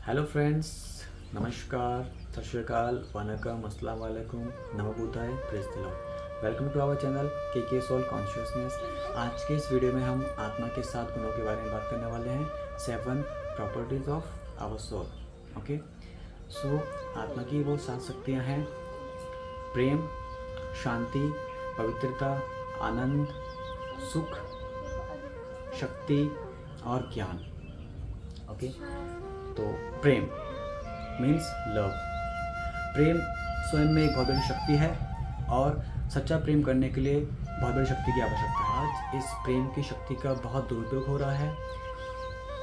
Hello friends, नमस्कार, सत श्री अकाल, वनकम, अस्सलाम वालेकुम, नमो बुद्धाय, praise the lord. Welcome to our channel के सोल कॉन्शियसनेस। आज के इस वीडियो में हम आत्मा के 7 गुणों के बारे में बात करने वाले हैं। 7 properties of our soul. Okay, so आत्मा की वो 7 शक्तियाँ हैं: प्रेम, शांति, पवित्रता, आनंद, सुख, शक्ति और ज्ञान। ओके, तो प्रेम मीन्स लव। प्रेम स्वयं में एक बहुत बड़ी शक्ति है और सच्चा प्रेम करने के लिए बहुत बड़ी शक्ति की आवश्यकता है। आज इस प्रेम की शक्ति का बहुत दुरुपयोग हो रहा है।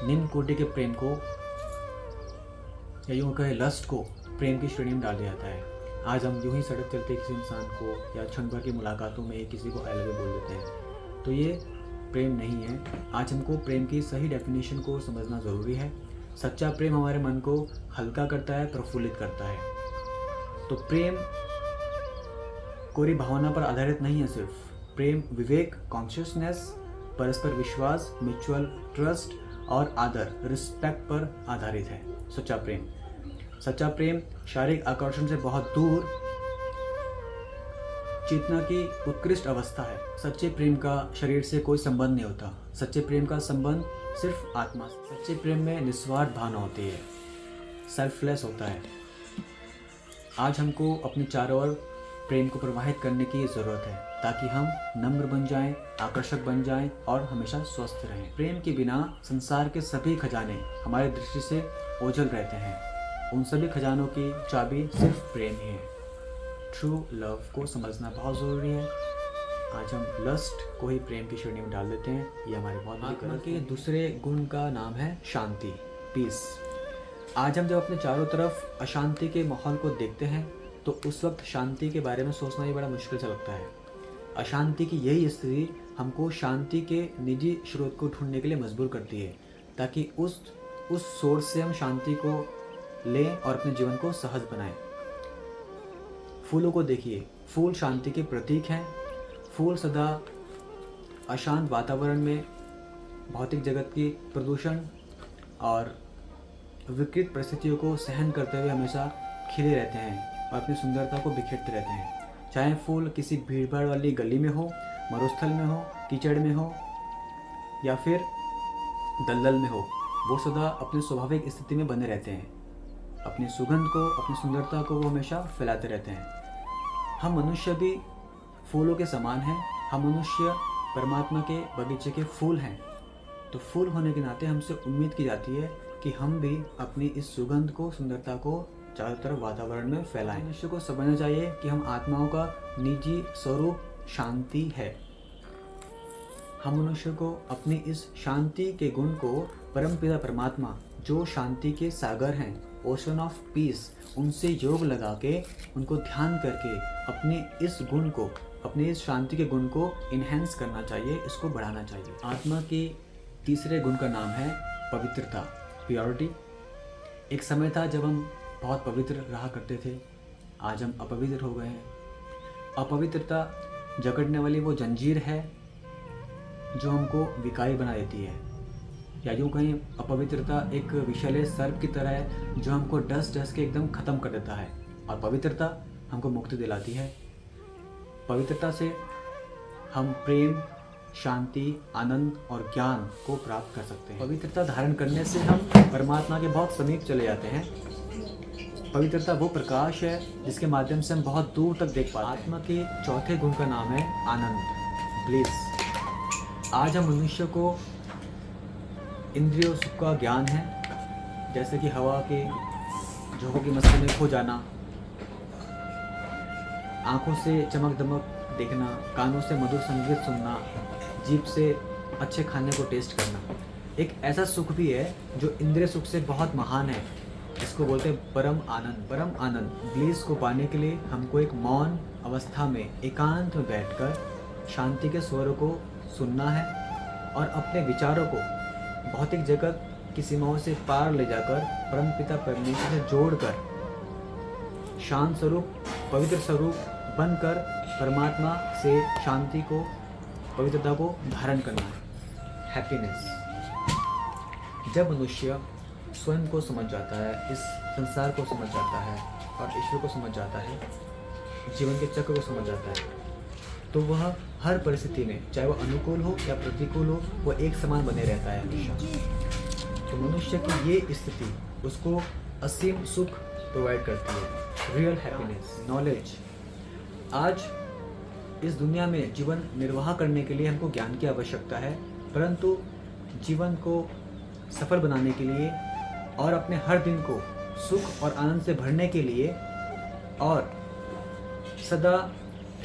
निम्न कोटि के प्रेम को या यूँ कहे लस्ट को प्रेम की श्रेणी में डाल दिया जाता है। आज हम यूँ ही सड़क चलते किसी इंसान को या क्षण भर की मुलाकातों में किसी को आई लव यू बोल देते हैं, तो ये प्रेम नहीं है। आज हमको प्रेम की सही डेफिनेशन को समझना ज़रूरी है। सच्चा प्रेम हमारे मन को हल्का करता है, प्रफुल्लित करता है। तो प्रेम कोई भावना पर आधारित नहीं है। सिर्फ प्रेम विवेक, कॉन्शियसनेस, परस्पर विश्वास, म्यूचुअल ट्रस्ट और आदर, रिस्पेक्ट पर आधारित है सच्चा प्रेम। सच्चा प्रेम शारीरिक आकर्षण से बहुत दूर चेतना की उत्कृष्ट अवस्था है। सच्चे प्रेम का शरीर से कोई संबंध नहीं होता। सच्चे प्रेम का संबंध सिर्फ आत्मा से। सच्चे प्रेम में निस्वार्थ भावना होती है, सेल्फलेस होता है। आज हमको अपने चारों ओर प्रेम को प्रवाहित करने की ज़रूरत है ताकि हम नम्र बन जाएं, आकर्षक बन जाएं और हमेशा स्वस्थ रहें। प्रेम के बिना संसार के सभी खजाने हमारी दृष्टि से ओझल रहते हैं। उन सभी खजानों की चाबी सिर्फ प्रेम ही है। ट्रू लव को समझना बहुत ज़रूरी है। आज हम लस्ट को ही प्रेम की श्रेणी में डाल देते हैं। ये हमारे बहुत बड़ी गलती है। दूसरे गुण का नाम है शांति, पीस। आज हम जब अपने चारों तरफ अशांति के माहौल को देखते हैं तो उस वक्त शांति के बारे में सोचना ही बड़ा मुश्किल सा लगता है। अशांति की यही स्थिति हमको शांति के निजी स्रोत को ढूंढने के लिए मजबूर करती है ताकि उस सोर्स से हम शांति को लें और अपने जीवन को सहज बनाएं। फूलों को देखिए, फूल शांति के प्रतीक हैं। फूल सदा अशांत वातावरण में भौतिक जगत की प्रदूषण और विकृत परिस्थितियों को सहन करते हुए हमेशा खिले रहते हैं और अपनी सुंदरता को बिखेरते रहते हैं। चाहे फूल किसी भीड़भाड़ वाली गली में हो, मरुस्थल में हो, कीचड़ में हो या फिर दलदल में हो, वो सदा अपनी स्वाभाविक स्थिति में बने रहते हैं। अपनी सुगंध को, अपनी सुंदरता को वो हमेशा फैलाते रहते हैं। हम मनुष्य भी फूलों के समान हैं। हम मनुष्य परमात्मा के बगीचे के फूल हैं। तो फूल होने के नाते हमसे उम्मीद की जाती है कि हम भी अपनी इस सुगंध को, सुंदरता को चारों तरफ वातावरण में फैलाएं। मनुष्य को समझना चाहिए कि हम आत्माओं का निजी स्वरूप शांति है। हम मनुष्य को अपनी इस शांति के गुण को परमपिता परमात्मा, जो शांति के सागर हैं, ओशन ऑफ पीस, उनसे योग लगा के, उनको ध्यान करके अपने इस गुण को, अपने इस शांति के गुण को इन्हेंस करना चाहिए, इसको बढ़ाना चाहिए। आत्मा के तीसरे गुण का नाम है पवित्रता, प्योरिटी। एक समय था जब हम बहुत पवित्र रहा करते थे। आज हम अपवित्र हो गए हैं। अपवित्रता जकड़ने वाली वो जंजीर है जो हमको विकारी बना देती है, या यूँ कहीं अपवित्रता एक विषैले सर्प की तरह है जो हमको डस के एकदम ख़त्म कर देता है, और पवित्रता हमको मुक्ति दिलाती है। पवित्रता से हम प्रेम, शांति, आनंद और ज्ञान को प्राप्त कर सकते हैं। पवित्रता धारण करने से हम परमात्मा के बहुत समीप चले जाते हैं। पवित्रता वो प्रकाश है जिसके माध्यम से हम बहुत दूर तक देख पाते हैं। आत्मा के चौथे गुण का नाम है आनंद, ब्लिस। आज हम मनुष्य को इंद्रियों सुख का ज्ञान है, जैसे कि हवा के झोंकों की मस्ती में खो जाना, आंखों से चमक दमक देखना, कानों से मधुर संगीत सुनना, जीभ से अच्छे खाने को टेस्ट करना। एक ऐसा सुख भी है जो इंद्रिय सुख से बहुत महान है, इसको बोलते हैं परम आनंद। परम आनंद, ब्लिस को पाने के लिए हमको एक मौन अवस्था में, एकांत में बैठकर शांति के स्वरों को सुनना है और अपने विचारों को भौतिक जगत की सीमाओं से पार ले जाकर परमपिता परमेश्वर से जोड़कर शांत स्वरूप, पवित्र स्वरूप बनकर परमात्मा से शांति को, पवित्रता को धारण करना है, हैप्पीनेस। जब मनुष्य स्वयं को समझ जाता है, इस संसार को समझ जाता है और ईश्वर को समझ जाता है, जीवन के चक्र को समझ जाता है, तो वह हर परिस्थिति में, चाहे वह अनुकूल हो या प्रतिकूल हो, वह एक समान बने रहता है हमेशा। तो मनुष्य की ये स्थिति उसको असीम सुख प्रोवाइड करती है, रियल हैप्पीनेस, नॉलेज। आज इस दुनिया में जीवन निर्वाह करने के लिए हमको ज्ञान की आवश्यकता है, परंतु जीवन को सफल बनाने के लिए और अपने हर दिन को सुख और आनंद से भरने के लिए और सदा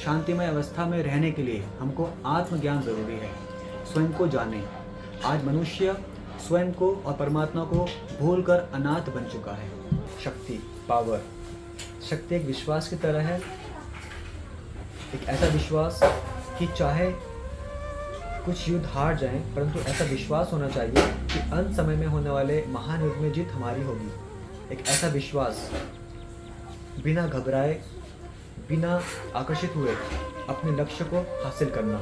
शांतिमय अवस्था में रहने के लिए हमको आत्मज्ञान ज़रूरी है, स्वयं को जाने। आज मनुष्य स्वयं को और परमात्मा को भूलकर अनाथ बन चुका है। शक्ति, पावर, शक्ति एक विश्वास की तरह है, एक ऐसा विश्वास कि चाहे कुछ युद्ध हार जाएं, परंतु ऐसा विश्वास होना चाहिए कि अंत समय में होने वाले महान युद्ध में जीत हमारी होगी। एक ऐसा विश्वास, बिना घबराए, बिना आकर्षित हुए अपने लक्ष्य को हासिल करना।